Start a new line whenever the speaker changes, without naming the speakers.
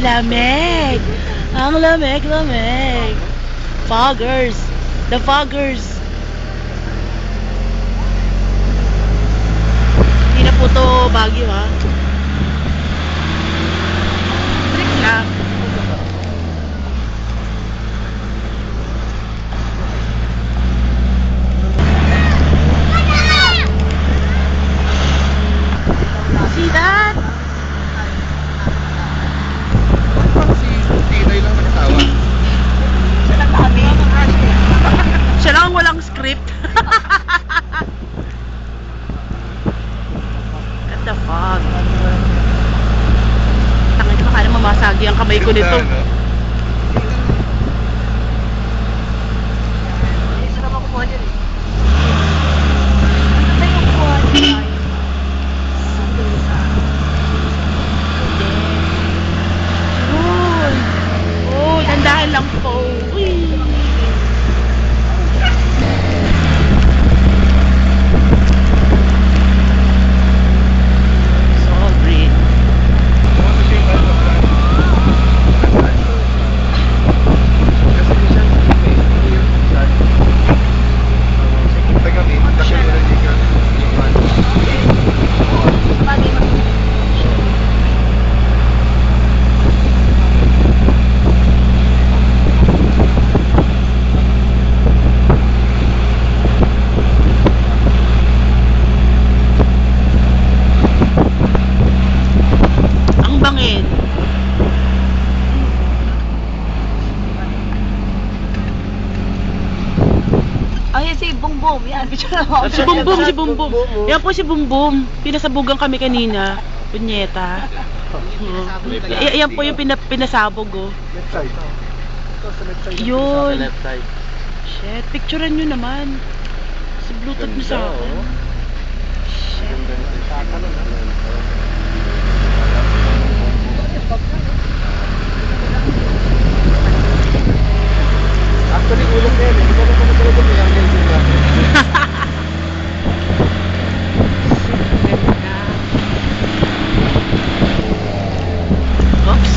lamig. Ang lamig, lamig. Foggers. The foggers. Hindi na po to Baguio, ha. Break lang. See that? Siya lang walang script. At the fog. Tangin ko, baka na mamasagi ang kamay ko nito.
Sarap ako po dyan eh. Ay, ako po dyan.
Oh, dandahan lang po. Uy.
Ay, si Bumbum. Yan, picture na mo.
Si Bumbum, si Bumbum. Yan po si Bumbum. Pinasabugan kami kanina. Punyeta. Yan po yung pinasabog, oh.
Left side.
Yun.
Left side.
Shit, picturean nyo naman. Si Bluetooth mo sa akin. Shit.